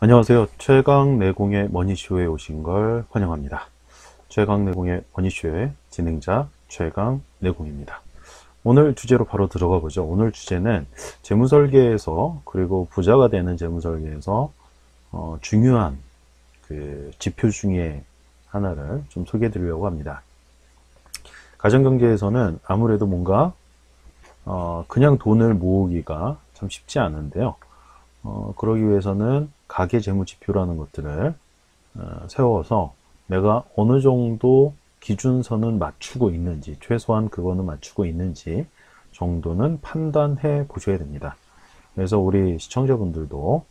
안녕하세요. 최강내공의 머니쇼에 오신 걸 환영합니다. 최강내공의 머니쇼의 진행자 최강내공입니다. 오늘 주제로 바로 들어가 보죠. 오늘 주제는 재무설계에서, 그리고 부자가 되는 재무설계에서 중요한 그 지표 중에 하나를 좀 소개해 드리려고 합니다. 가정경제에서는 아무래도 뭔가 그냥 돈을 모으기가 참 쉽지 않은데요. 그러기 위해서는 가계재무지표라는 것들을 세워서 내가 어느 정도 기준선은 맞추고 있는지, 최소한 그거는 맞추고 있는지 정도는 판단해 보셔야 됩니다. 그래서 우리 시청자분들도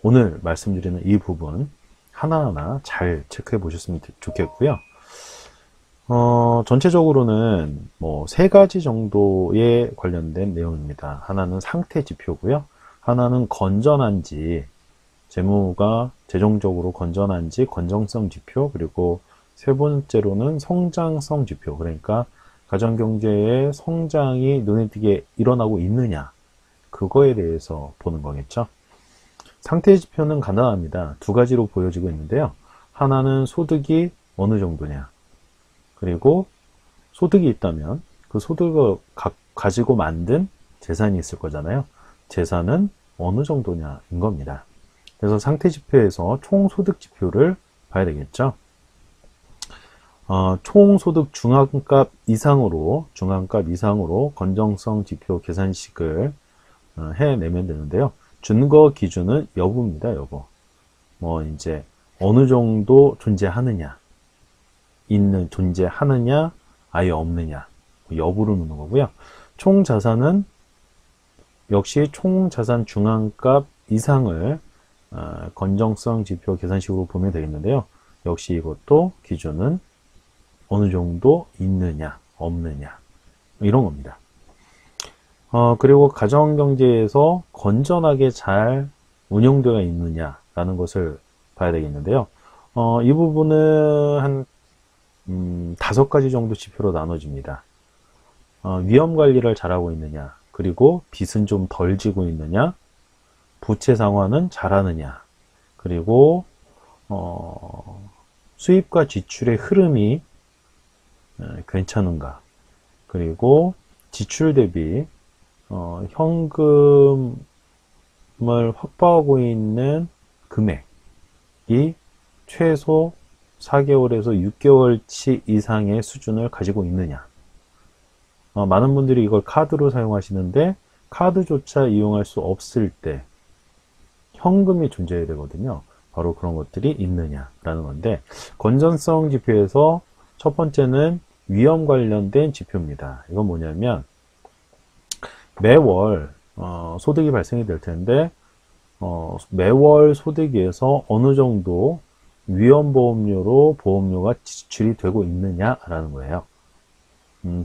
오늘 말씀드리는 이 부분 하나하나 잘 체크해 보셨으면 좋겠고요. 전체적으로는 뭐 세 가지 정도에 관련된 내용입니다. 하나는 상태 지표고요. 하나는 건전한지, 재무가 재정적으로 건전한지 건정성 지표, 그리고 세 번째로는 성장성 지표, 그러니까 가정경제의 성장이 눈에 띄게 일어나고 있느냐, 그거에 대해서 보는 거겠죠. 상태 지표는 간단합니다. 두 가지로 보여지고 있는데요. 하나는 소득이 어느 정도냐, 그리고 소득이 있다면 그 소득을 가지고 만든 재산이 있을 거잖아요. 재산은 어느 정도냐인 겁니다. 그래서 상태 지표에서 총소득 지표를 봐야 되겠죠. 총소득 중앙값 이상으로 건정성 지표 계산식을 해내면 되는데요. 준거 기준은 여부입니다. 여부. 뭐 이제 어느 정도 존재하느냐, 존재하느냐, 아예 없느냐, 여부를 묻는 거고요. 총자산은 역시 총자산 중앙값 이상을 건정성 지표 계산식으로 보면 되겠는데요. 역시 이것도 기준은 어느 정도 있느냐, 없느냐, 이런 겁니다. 그리고 가정경제에서 건전하게 잘 운영되어 있느냐라는 것을 봐야 되겠는데요. 이 부분은 한 5가지 정도 지표로 나눠집니다. 위험 관리를 잘하고 있느냐, 그리고 빚은 좀 덜 지고 있느냐, 부채 상환은 잘하느냐, 그리고 수입과 지출의 흐름이 괜찮은가, 그리고 지출 대비 현금을 확보하고 있는 금액이 최소 4개월에서 6개월치 이상의 수준을 가지고 있느냐. 많은 분들이 이걸 카드로 사용하시는데 카드조차 이용할 수 없을 때 현금이 존재해야 되거든요. 바로 그런 것들이 있느냐라는 건데, 건전성 지표에서 첫 번째는 위험 관련된 지표입니다. 이건 뭐냐면 매월 소득이 발생이 될 텐데 매월 소득에서 어느 정도 위험보험료로 보험료가 지출이 되고 있느냐라는 거예요.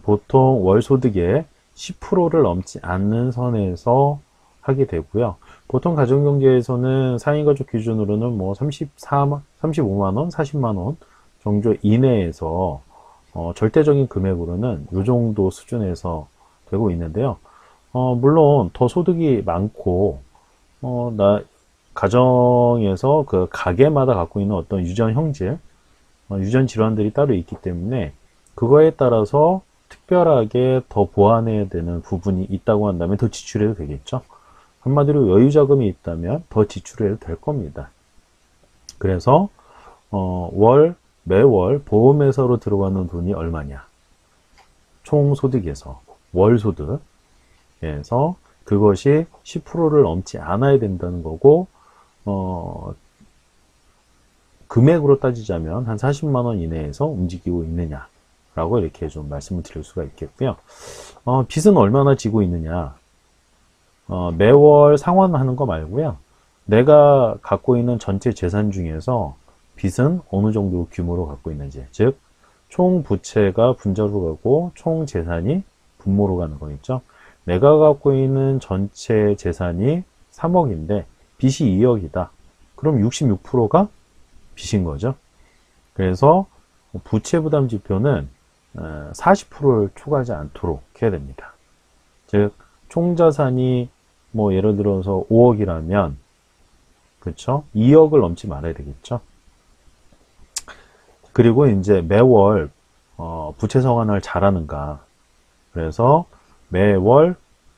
보통 월 소득의 10%를 넘지 않는 선에서 하게 되고요. 보통 가정경제에서는 상위가족 기준으로는 뭐 35만원, 40만원 정도 이내에서 절대적인 금액으로는 이 정도 수준에서 되고 있는데요. 물론 더 소득이 많고 가정에서 그 가게마다 갖고 있는 어떤 유전 형질, 유전 질환들이 따로 있기 때문에 그거에 따라서 특별하게 더 보완해야 되는 부분이 있다고 한다면 더 지출해도 되겠죠. 한마디로 여유 자금이 있다면 더 지출해도 될 겁니다. 그래서 매월 보험회사로 들어가는 돈이 얼마냐, 총소득에서 월소득에서 그것이 10%를 넘지 않아야 된다는 거고, 금액으로 따지자면 한 40만원 이내에서 움직이고 있느냐 라고 이렇게 좀 말씀을 드릴 수가 있겠고요. 빚은 얼마나 지고 있느냐, 매월 상환하는 거 말고요. 내가 갖고 있는 전체 재산 중에서 빚은 어느 정도 규모로 갖고 있는지, 즉 총 부채가 분자로 가고 총 재산이 분모로 가는 거겠죠. 내가 갖고 있는 전체 재산이 3억인데 빚이 2억이다. 그럼 66%가 빚인 거죠. 그래서 부채 부담 지표는 40%를 초과하지 않도록 해야 됩니다. 즉 총자산이 뭐 예를 들어서 5억이라면 그렇죠? 2억을 넘지 말아야 되겠죠? 그리고 이제 매월 부채 상환을 잘하는가. 그래서 매월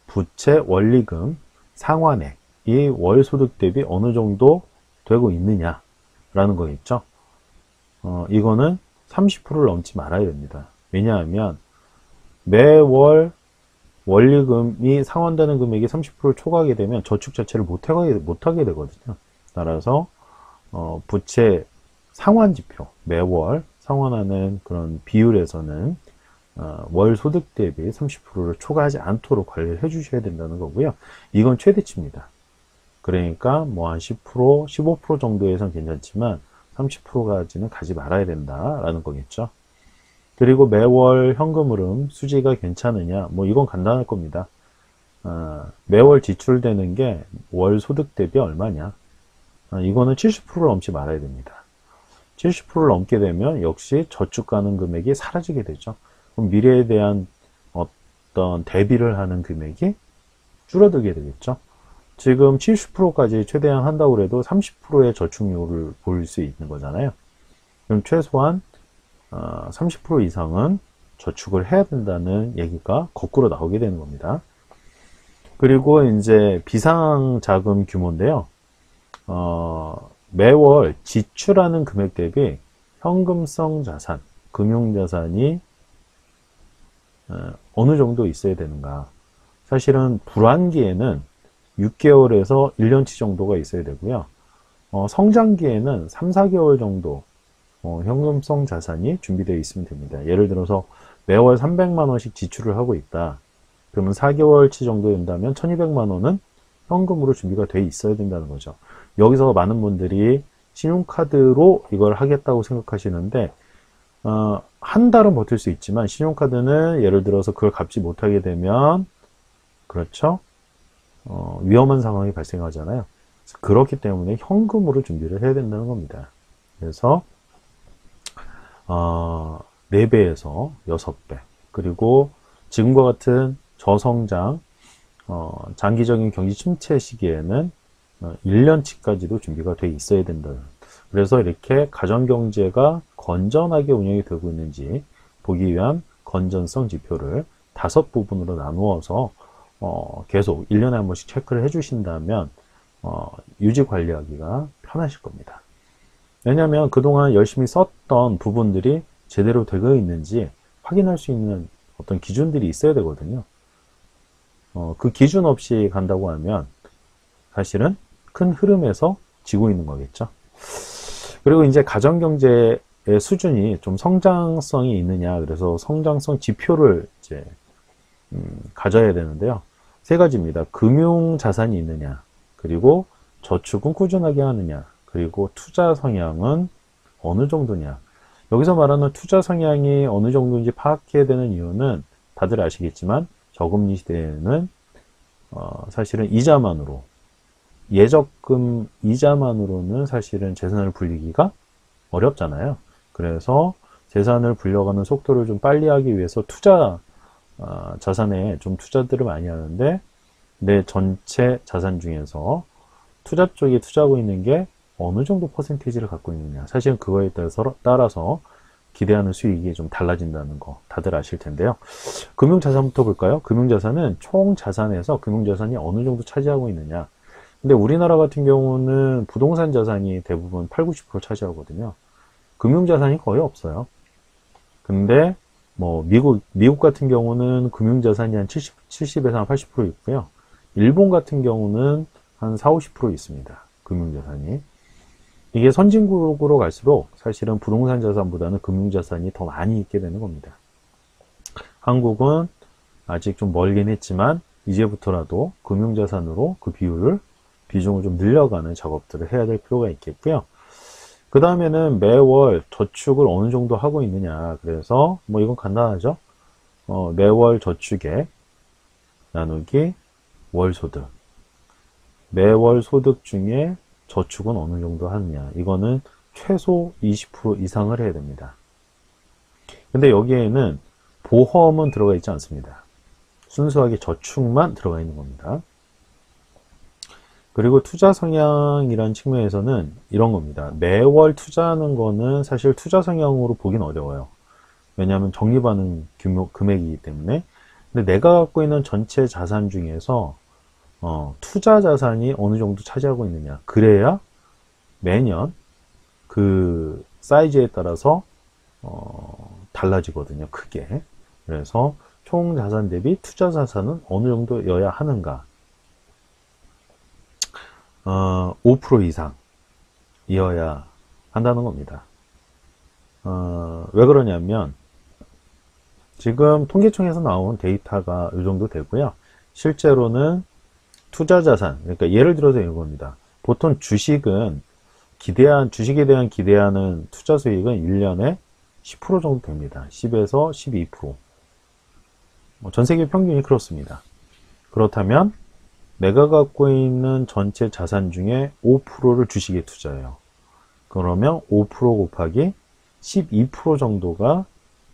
부채 원리금 상환액이 월 소득 대비 어느 정도 되고 있느냐라는 거겠죠. 이거는 30%를 넘지 말아야 됩니다. 왜냐하면 매월 원리금이 상환되는 금액이 30%를 초과하게 되면 저축 자체를 못하게 되거든요. 따라서 부채 상환 지표, 매월 상환하는 그런 비율에서는 월 소득 대비 30%를 초과하지 않도록 관리를 해주셔야 된다는 거고요. 이건 최대치입니다. 그러니까 뭐 한 10%, 15% 정도에선 괜찮지만 30%까지는 가지 말아야 된다라는 거겠죠. 그리고 매월 현금 흐름 수지가 괜찮으냐? 뭐 이건 간단할 겁니다. 매월 지출되는 게 월 소득 대비 얼마냐? 이거는 70%를 넘지 말아야 됩니다. 70%를 넘게 되면 역시 저축 가능 금액이 사라지게 되죠. 그럼 미래에 대한 어떤 대비를 하는 금액이 줄어들게 되겠죠. 지금 70%까지 최대한 한다고 해도 30%의 저축률을 볼 수 있는 거잖아요. 그럼 최소한 30% 이상은 저축을 해야 된다는 얘기가 거꾸로 나오게 되는 겁니다. 그리고 이제 비상자금 규모인데요. 매월 지출하는 금액 대비 현금성 자산, 금융자산이 어느 정도 있어야 되는가. 사실은 불안기에는 6개월에서 1년치 정도가 있어야 되고요. 성장기에는 3, 4개월 정도 현금성 자산이 준비되어 있으면 됩니다. 예를 들어서 매월 300만 원씩 지출을 하고 있다. 그러면 4개월치 정도 된다면 1200만 원은 현금으로 준비가 되어 있어야 된다는 거죠. 여기서 많은 분들이 신용카드로 이걸 하겠다고 생각하시는데 한 달은 버틸 수 있지만 신용카드는 예를 들어서 그걸 갚지 못하게 되면 그렇죠? 위험한 상황이 발생하잖아요. 그렇기 때문에 현금으로 준비를 해야 된다는 겁니다. 그래서 4배에서 6배 그리고 지금과 같은 저성장 장기적인 경기 침체 시기에는 1년치까지도 준비가 돼 있어야 된다. 그래서 이렇게 가정경제가 건전하게 운영이 되고 있는지 보기 위한 건전성 지표를 5부분으로 나누어서 계속 1년에 한 번씩 체크를 해주신다면 유지 관리하기가 편하실 겁니다. 왜냐하면 그동안 열심히 썼던 부분들이 제대로 되고 있는지 확인할 수 있는 어떤 기준들이 있어야 되거든요. 그 기준 없이 간다고 하면 사실은 큰 흐름에서 지고 있는 거겠죠. 그리고 이제 가정경제의 수준이 좀 성장성이 있느냐, 그래서 성장성 지표를 이제 가져야 되는데요. 3가지입니다. 금융자산이 있느냐, 그리고 저축은 꾸준하게 하느냐, 그리고 투자 성향은 어느 정도냐. 여기서 말하는 투자 성향이 어느 정도인지 파악해야 되는 이유는 다들 아시겠지만 저금리 시대에는 사실은 이자만으로, 예적금 이자만으로는 사실은 재산을 불리기가 어렵잖아요. 그래서 재산을 불려가는 속도를 좀 빨리 하기 위해서 자산에 좀 투자들을 많이 하는데, 내 전체 자산 중에서 투자 쪽에 투자하고 있는 게 어느 정도 퍼센테이지를 갖고 있느냐. 사실은 그거에 따라서 기대하는 수익이 좀 달라진다는 거 다들 아실 텐데요. 금융자산부터 볼까요? 금융자산은 총 자산에서 금융자산이 어느 정도 차지하고 있느냐. 근데 우리나라 같은 경우는 부동산 자산이 대부분 8, 90% 차지하거든요. 금융자산이 거의 없어요. 근데 뭐 미국 같은 경우는 금융자산이 한 70에서 한 80% 있고요. 일본 같은 경우는 한 4, 50% 있습니다. 금융자산이. 이게 선진국으로 갈수록 사실은 부동산 자산보다는 금융자산이 더 많이 있게 되는 겁니다. 한국은 아직 좀 멀긴 했지만 이제부터라도 금융자산으로 그 비중을 좀 늘려가는 작업들을 해야 될 필요가 있겠고요. 그 다음에는 매월 저축을 어느 정도 하고 있느냐. 그래서 뭐 이건 간단하죠. 매월 저축액 나누기 월소득. 매월 소득 중에 저축은 어느 정도 하느냐. 이거는 최소 20% 이상을 해야 됩니다. 근데 여기에는 보험은 들어가 있지 않습니다. 순수하게 저축만 들어가 있는 겁니다. 그리고 투자 성향이란 측면에서는 이런 겁니다. 매월 투자하는 거는 사실 투자 성향으로 보긴 어려워요. 왜냐하면 적립하는 금액이기 때문에. 근데 내가 갖고 있는 전체 자산 중에서 투자 자산이 어느 정도 차지하고 있느냐. 그래야 매년 그 사이즈에 따라서 달라지거든요. 크게. 그래서 총 자산 대비 투자 자산은 어느 정도여야 하는가. 5% 이상이어야 한다는 겁니다. 왜 그러냐면 지금 통계청에서 나온 데이터가 이 정도 되고요. 실제로는 투자 자산, 그러니까 예를 들어서 이겁니다. 보통 주식은 주식에 대한 기대하는 투자 수익은 1년에 10% 정도 됩니다. 10에서 12%. 전 세계 평균이 그렇습니다. 그렇다면 내가 갖고 있는 전체 자산 중에 5%를 주식에 투자해요. 그러면 5% 곱하기 12% 정도가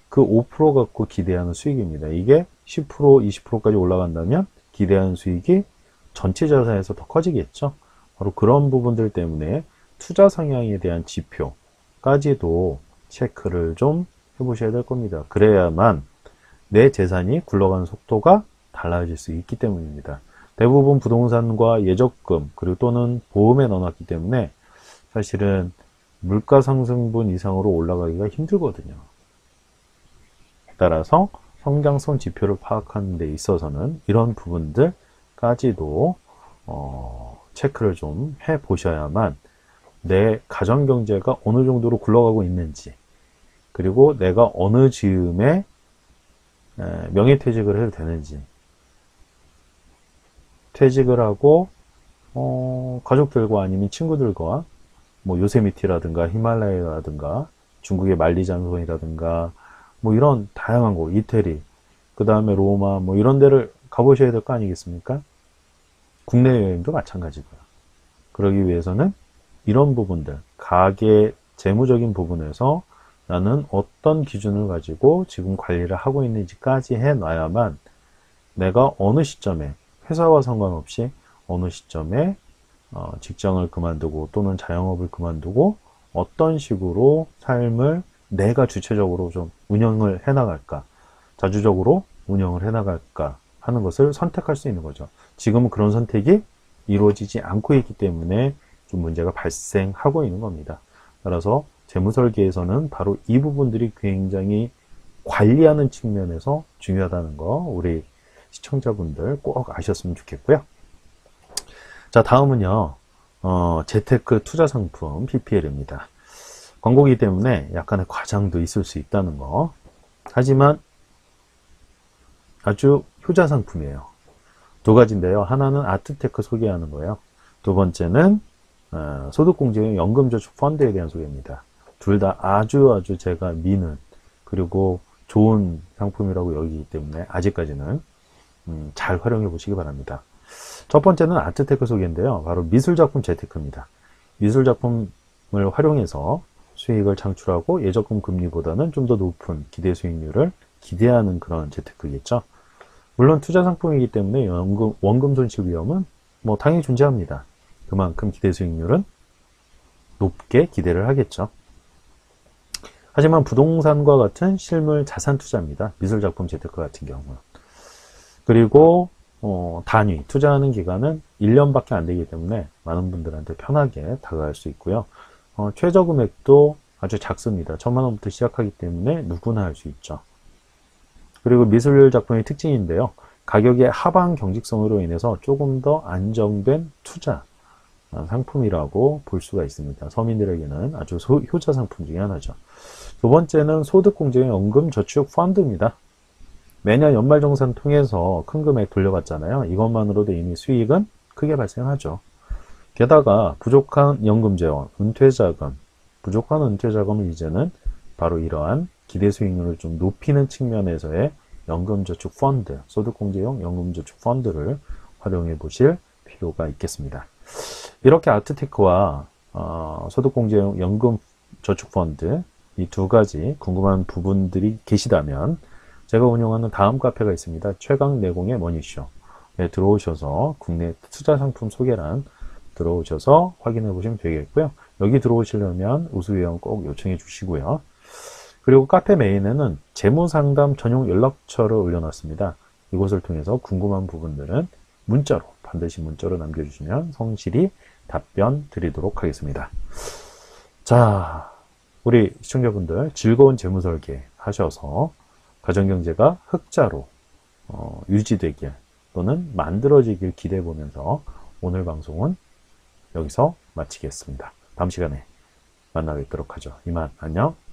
그 5% 갖고 기대하는 수익입니다. 이게 10%, 20%까지 올라간다면 기대하는 수익이 전체 자산에서 더 커지겠죠. 바로 그런 부분들 때문에 투자 성향에 대한 지표까지도 체크를 좀 해보셔야 될 겁니다. 그래야만 내 재산이 굴러가는 속도가 달라질 수 있기 때문입니다. 대부분 부동산과 예적금 그리고 또는 보험에 넣어놨기 때문에 사실은 물가 상승분 이상으로 올라가기가 힘들거든요. 따라서 성장성 지표를 파악하는 데 있어서는 이런 부분들까지도 체크를 좀 해 보셔야만 내 가정 경제가 어느 정도로 굴러가고 있는지, 그리고 내가 어느 즈음에 명예퇴직을 해도 되는지, 퇴직을 하고 가족들과 아니면 친구들과 뭐 요세미티라든가 히말라야라든가 중국의 만리장성이라든가 뭐 이런 다양한 곳, 이태리, 그 다음에 로마 뭐 이런 데를 가보셔야 될 거 아니겠습니까? 국내 여행도 마찬가지고요. 그러기 위해서는 이런 부분들, 가계 재무적인 부분에서 나는 어떤 기준을 가지고 지금 관리를 하고 있는지까지 해놔야만 내가 어느 시점에 회사와 상관없이 어느 시점에 직장을 그만두고 또는 자영업을 그만두고 어떤 식으로 삶을 내가 주체적으로 좀 운영을 해나갈까, 자주적으로 운영을 해나갈까 하는 것을 선택할 수 있는 거죠. 지금은 그런 선택이 이루어지지 않고 있기 때문에 좀 문제가 발생하고 있는 겁니다. 따라서 재무설계에서는 바로 이 부분들이 굉장히 관리하는 측면에서 중요하다는 거 우리 시청자분들 꼭 아셨으면 좋겠고요. 자, 다음은요. 재테크 투자 상품 PPL입니다. 광고이기 때문에 약간의 과장도 있을 수 있다는 거. 하지만 아주 효자 상품이에요. 두 가지인데요. 하나는 아트테크 소개하는 거예요. 두 번째는 소득공제형 연금저축 펀드에 대한 소개입니다. 둘 다 아주 제가 미는 그리고 좋은 상품이라고 여기기 때문에 아직까지는 잘 활용해 보시기 바랍니다. 첫 번째는 아트테크 소개인데요. 바로 미술작품 재테크입니다. 미술작품을 활용해서 수익을 창출하고 예적금 금리보다는 좀 더 높은 기대 수익률을 기대하는 그런 재테크겠죠. 물론 투자 상품이기 때문에 원금 손실 위험은 뭐 당연히 존재합니다. 그만큼 기대 수익률은 높게 기대를 하겠죠. 하지만 부동산과 같은 실물 자산 투자입니다. 미술작품 재테크 같은 경우는. 그리고 단위, 투자하는 기간은 1년밖에 안 되기 때문에 많은 분들한테 편하게 다가갈 수 있고요. 최저 금액도 아주 작습니다. 1000만 원부터 시작하기 때문에 누구나 할 수 있죠. 그리고 미술 작품의 특징인데요. 가격의 하방 경직성으로 인해서 조금 더 안정된 투자 상품이라고 볼 수가 있습니다. 서민들에게는 아주 효자 상품 중에 하나죠. 두 번째는 소득공제형 연금저축 펀드입니다. 매년 연말정산 통해서 큰 금액 돌려받잖아요. 이것만으로도 이미 수익은 크게 발생하죠. 게다가 부족한 연금재원, 은퇴자금, 부족한 은퇴자금은 이제는 바로 이러한 기대 수익률을 좀 높이는 측면에서의 연금저축 펀드, 소득공제형 연금저축 펀드를 활용해 보실 필요가 있겠습니다. 이렇게 아트테크와 소득공제형 연금저축 펀드 이 두 가지 궁금한 부분들이 계시다면 제가 운영하는 다음 카페가 있습니다. 최강내공의 머니쇼에 들어오셔서 국내 투자 상품 소개란 들어오셔서 확인해 보시면 되겠고요. 여기 들어오시려면 우수회원 꼭 요청해 주시고요. 그리고 카페 메인에는 재무상담 전용 연락처를 올려놨습니다. 이곳을 통해서 궁금한 부분들은 문자로, 반드시 문자로 남겨주시면 성실히 답변 드리도록 하겠습니다. 자, 우리 시청자분들 즐거운 재무설계 하셔서 가정경제가 흑자로 유지되길 또는 만들어지길 기대해 보면서 오늘 방송은 여기서 마치겠습니다. 다음 시간에 만나 뵙도록 하죠. 이만 안녕.